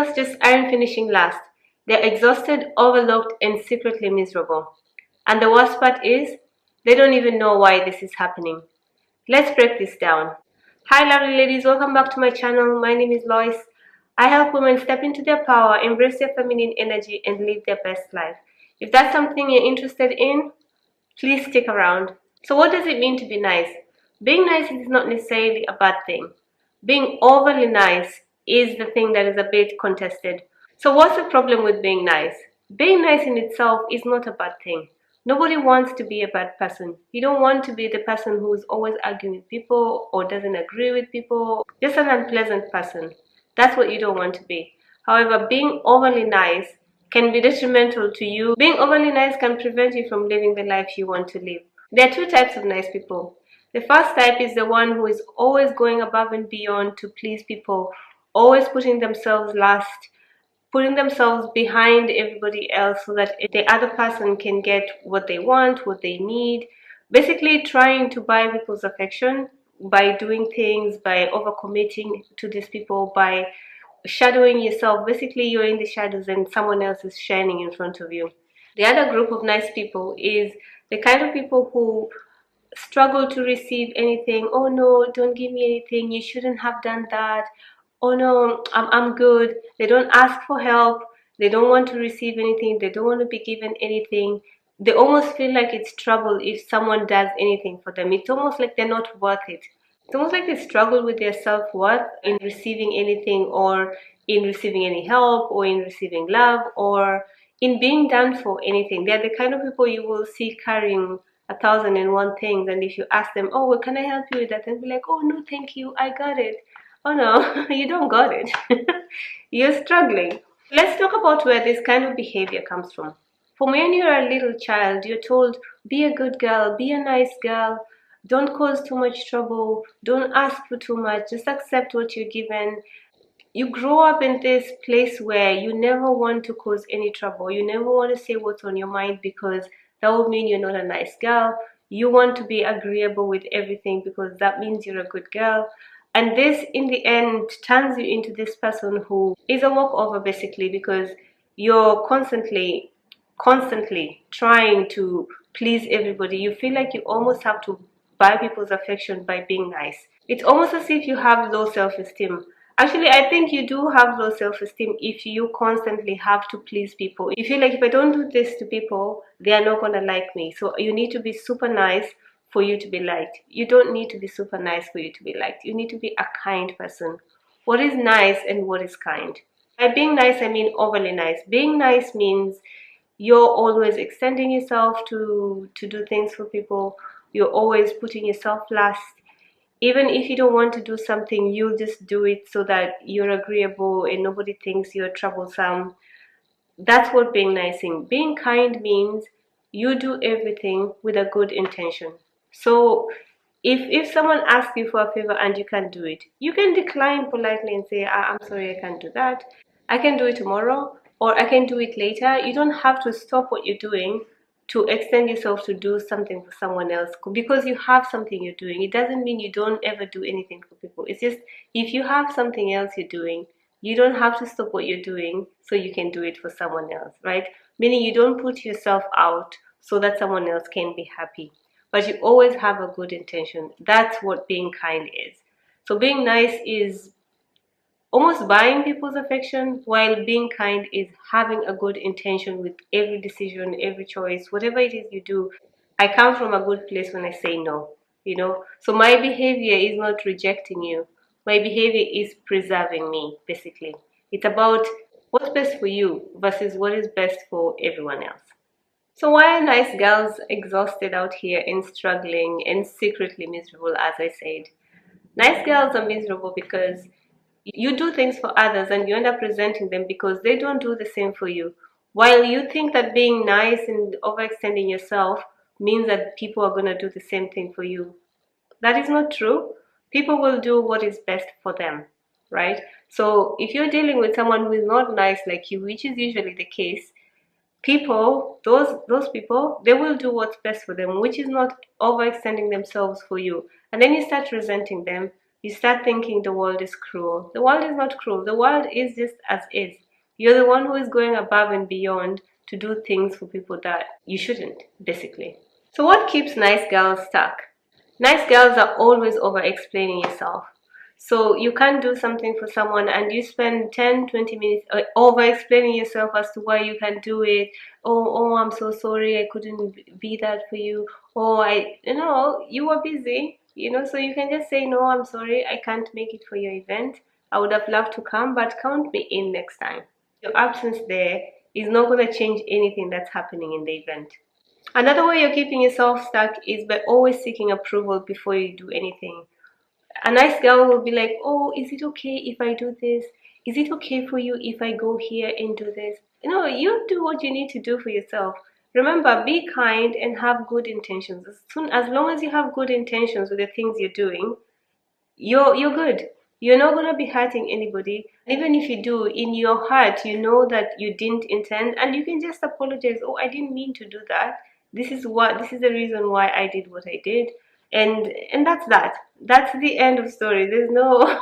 girls just aren't finishing last. They're exhausted, overlooked, and secretly miserable. And the worst part is, they don't even know why this is happening. Let's break this down. Hi lovely ladies, welcome back to my channel. My name is Loice. I help women step into their power, embrace their feminine energy, and live their best life. If that's something you're interested in, please stick around. So what does it mean to be nice? Being nice is not necessarily a bad thing. Being overly nice is the thing that is a bit contested. So what's the problem with being nice? Being nice in itself is not a bad thing. Nobody wants to be a bad person. You don't want to be the person who is always arguing with people or doesn't agree with people, just an unpleasant person. That's what you don't want to be. However, being overly nice can be detrimental to you. Being overly nice can prevent you from living the life you want to live. There are two types of nice people. The first type is the one who is always going above and beyond to please people, always putting themselves last, putting themselves behind everybody else so that the other person can get what they want, what they need. Basically trying to buy people's affection by doing things, by overcommitting to these people, by shadowing yourself. Basically you're in the shadows and someone else is shining in front of you. The other group of nice people is the kind of people who struggle to receive anything. Oh no, don't give me anything, you shouldn't have done that. Oh no, I'm good. They don't ask for help. They don't want to receive anything. They don't want to be given anything. They almost feel like it's trouble if someone does anything for them. It's almost like they're not worth it. It's almost like they struggle with their self-worth in receiving anything, or in receiving any help, or in receiving love, or in being done for anything. They're the kind of people you will see carrying 1,001 things, and if you ask them, oh well, can I help you with that, they'll be like, oh no thank you, I got it. Oh no, you don't got it. You're struggling. Let's talk about where this kind of behavior comes from. From when you're a little child, you're told, be a good girl, be a nice girl, don't cause too much trouble, don't ask for too much, just accept what you're given. You grow up in this place where you never want to cause any trouble. You never want to say what's on your mind, because that would mean you're not a nice girl. You want to be agreeable with everything because that means you're a good girl. And this, in the end, turns you into this person who is a walkover, basically, because you're constantly trying to please everybody. You feel like you almost have to buy people's affection by being nice. It's almost as if you have low self-esteem. Actually, I think you do have low self-esteem if you constantly have to please people. You feel like if I don't do this to people, they are not going to like me. So you need to be super nice for you to be liked. You don't need to be super nice for you to be liked. You need to be a kind person. What is nice and what is kind? By being nice, I mean overly nice. Being nice means you're always extending yourself to do things for people. You're always putting yourself last. Even if you don't want to do something, you'll just do it so that you're agreeable and nobody thinks you're troublesome. That's what being nice is. Being kind means you do everything with a good intention. So if someone asks you for a favor and you can't do it, you can decline politely and say, I'm sorry, I can't do that. I can do it tomorrow, or I can do it later. You don't have to stop what you're doing to extend yourself to do something for someone else because you have something you're doing. It doesn't mean you don't ever do anything for people. It's just if you have something else you're doing, you don't have to stop what you're doing so you can do it for someone else, right? Meaning you don't put yourself out so that someone else can be happy, but you always have a good intention. That's what being kind is. So being nice is almost buying people's affection, while being kind is having a good intention with every decision, every choice, whatever it is you do. I come from a good place when I say no, So my behavior is not rejecting you. My behavior is preserving me, basically. It's about what's best for you versus what is best for everyone else. So why are nice girls exhausted out here and struggling and secretly miserable, as I said? Nice girls are miserable because you do things for others and you end up resenting them because they don't do the same for you. While you think that being nice and overextending yourself means that people are going to do the same thing for you. That is not true. People will do what is best for them, right? So if you're dealing with someone who is not nice like you, which is usually the case, those people, they will do what's best for them, which is not overextending themselves for you. And then you start resenting them you start thinking the world is cruel. The world is not cruel. The world is just as is. You're the one who is going above and beyond to do things for people that you shouldn't, basically. So what keeps nice girls stuck? Nice girls are always over explaining yourself. So you can't do something for someone and you spend 10-20 minutes over explaining yourself as to why you can't do it. Oh, I'm so sorry, I couldn't be that for you. Oh, you were busy, so you can just say, no, I'm sorry, I can't make it for your event. I would have loved to come, but count me in next time. Your absence there is not going to change anything that's happening in the event. Another way you're keeping yourself stuck is by always seeking approval before you do anything. A nice girl will be like, oh, is it okay if I do this? Is it okay for you if I go here and do this? You do what you need to do for yourself. Remember, be kind and have good intentions. As long as you have good intentions with the things you're doing, you're good. You're not going to be hurting anybody. Even if you do, in your heart, you know that you didn't intend, and you can just apologize. Oh, I didn't mean to do that. This is the reason why I did what I did. And that's that. That's the end of story. There's no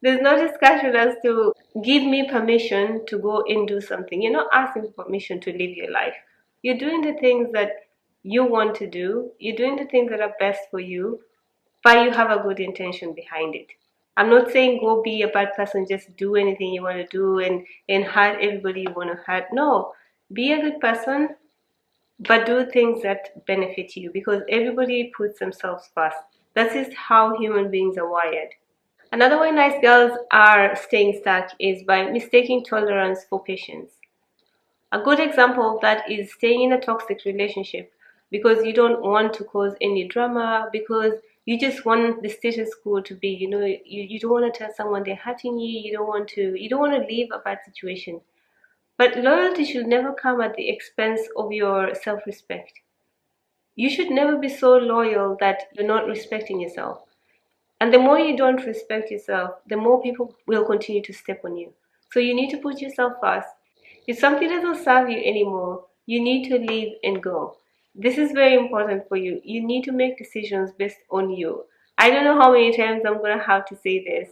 there's no discussion as to give me permission to go and do something. You're not asking for permission to live your life. You're doing the things that you want to do. You're doing the things that are best for you, but you have a good intention behind it. I'm not saying go be a bad person, just do anything you want to do and hurt everybody you want to hurt. No, be a good person, but do things that benefit you, because everybody puts themselves first. That's just how human beings are wired. Another way nice girls are staying stuck is by mistaking tolerance for patience. A good example of that is staying in a toxic relationship because you don't want to cause any drama, because you just want the status quo to be, you don't want to tell someone they're hurting you, you don't want to leave a bad situation. But loyalty should never come at the expense of your self-respect. You should never be so loyal that you're not respecting yourself. And the more you don't respect yourself, the more people will continue to step on you. So you need to put yourself first. If something doesn't serve you anymore, you need to leave and go. This is very important for you. You need to make decisions based on you. I don't know how many times I'm going to have to say this.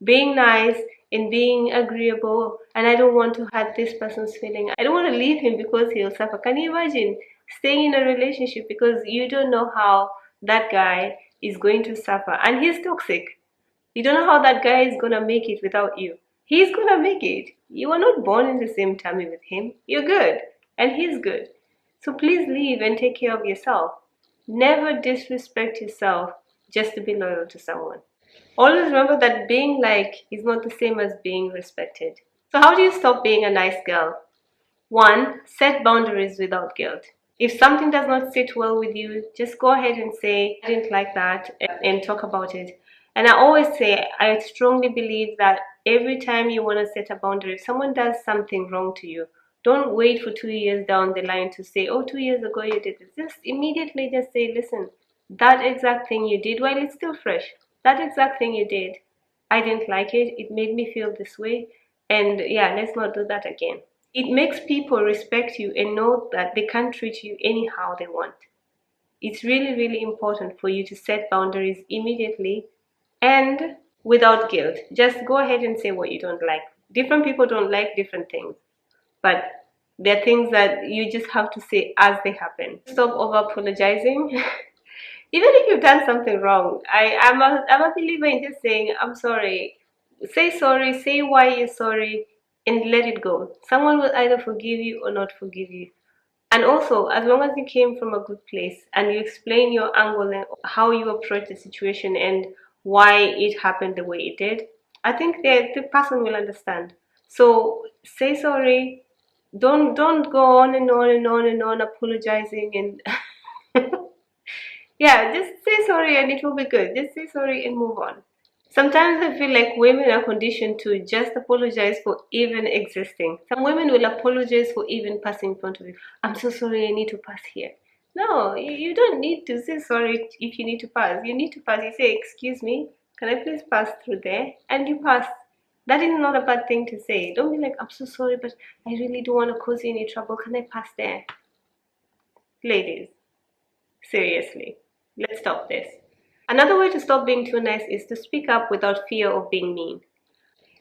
Being nice and being agreeable, and I don't want to hurt this person's feeling. I don't want to leave him because he'll suffer. Can you imagine staying in a relationship because you don't know how that guy is going to suffer and he's toxic? You don't know how that guy is going to make it without you. He's going to make it. You were not born in the same tummy with him. You're good. And he's good. So please leave and take care of yourself. Never disrespect yourself just to be loyal to someone. Always remember that being liked is not the same as being respected. So how do you stop being a nice girl? 1. Set boundaries without guilt. If something does not sit well with you, just go ahead and say, I didn't like that, and talk about it. And I always say, I strongly believe that every time you want to set a boundary, if someone does something wrong to you, don't wait for 2 years down the line to say, oh, 2 years ago you did this. Just immediately just say, listen, that exact thing you did, while it's still fresh, that exact thing you did, I didn't like it. It made me feel this way. And yeah, let's not do that again. It makes people respect you and know that they can't treat you anyhow they want. It's really, really important for you to set boundaries immediately and without guilt. Just go ahead and say what you don't like. Different people don't like different things, but there are things that you just have to say as they happen. Stop over apologizing. Even if you've done something wrong, I'm a believer in just saying, I'm sorry. Say sorry, say why you're sorry, and let it go. Someone will either forgive you or not forgive you. And also, as long as you came from a good place and you explain your angle and how you approach the situation and why it happened the way it did, I think the person will understand. So say sorry. Don't go on and on and on and on apologizing and yeah, just say sorry and it will be good. Just say sorry and move on. Sometimes I feel like women are conditioned to just apologize for even existing. Some women will apologize for even passing in front of you. I'm so sorry, I need to pass here. No, you don't need to say sorry if you need to pass. You need to pass. You say, excuse me, can I please pass through there? And you pass. That is not a bad thing to say. Don't be like, I'm so sorry, but I really don't want to cause you any trouble. Can I pass there? Ladies, seriously, let's stop this. Another way to stop being too nice is to speak up without fear of being mean.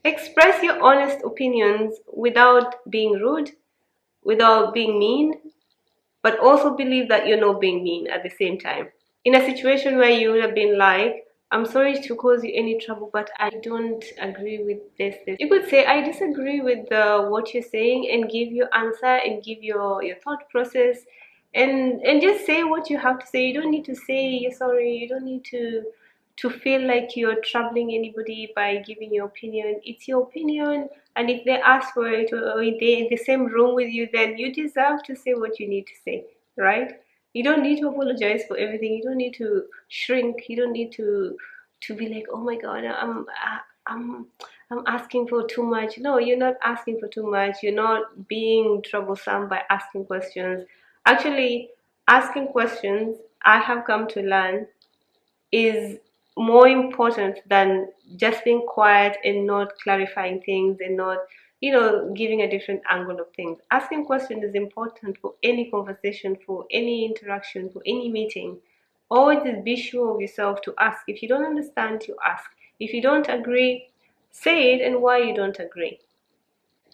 Express your honest opinions without being rude, without being mean, but also believe that you're not being mean at the same time. In a situation where you would have been like, I'm sorry to cause you any trouble, but I don't agree with this. You could say, I disagree with what you're saying, and give your answer and give your thought process, and just say what you have to say. You don't need to say you're sorry. You don't need to feel like you're troubling anybody by giving your opinion. It's your opinion, and if they ask for it, or if they're in the same room with you, then you deserve to say what you need to say, right? You don't need to apologize for everything. You don't need to shrink. You don't need to be like, oh my God, I'm I'm asking for too much. No, you're not asking for too much. You're not being troublesome by asking questions. Actually, asking questions, I have come to learn, is more important than just being quiet and not clarifying things and not, giving a different angle of things. Asking questions is important for any conversation, for any interaction, for any meeting. Always just be sure of yourself to ask. If you don't understand, you ask. If you don't agree, say it and why you don't agree.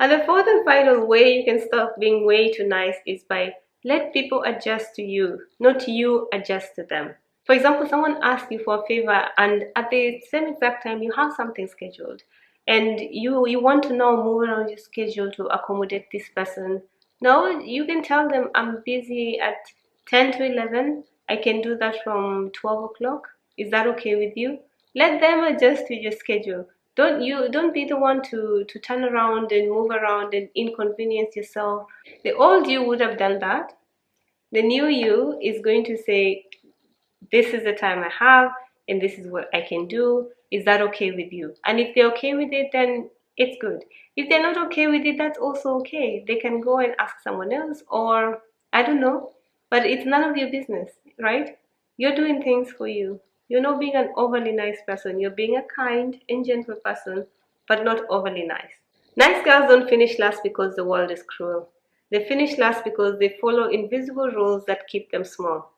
And the fourth and final way you can stop being way too nice is by let people adjust to you, not you adjust to them. For example, someone asks you for a favor, and at the same exact time you have something scheduled, and you want to now move around your schedule to accommodate this person. Now you can tell them, I'm busy at 10 to 11. I can do that from 12 o'clock. Is that okay with you? Let them adjust to your schedule. Don't be the one to turn around and move around and inconvenience yourself. The old you would have done that. The new you is going to say, this is the time I have and this is what I can do. Is that okay with you? And if they're okay with it, then it's good. If they're not okay with it, that's also okay. They can go and ask someone else, or I don't know, but it's none of your business, right? You're doing things for you. You're not being an overly nice person. You're being a kind and gentle person, but not overly nice. Nice girls don't finish last because the world is cruel. They finish last because they follow invisible rules that keep them small.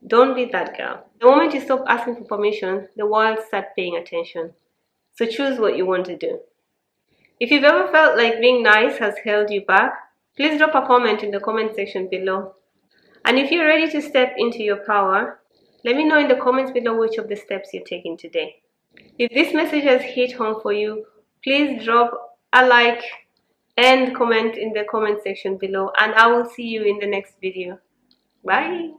Don't be that girl. The moment you stop asking for permission, the world starts paying attention. So choose what you want to do. If you've ever felt like being nice has held you back, please drop a comment in the comment section below. And if you're ready to step into your power, let me know in the comments below which of the steps you're taking today. If this message has hit home for you, please drop a like and comment in the comment section below, and I will see you in the next video. Bye.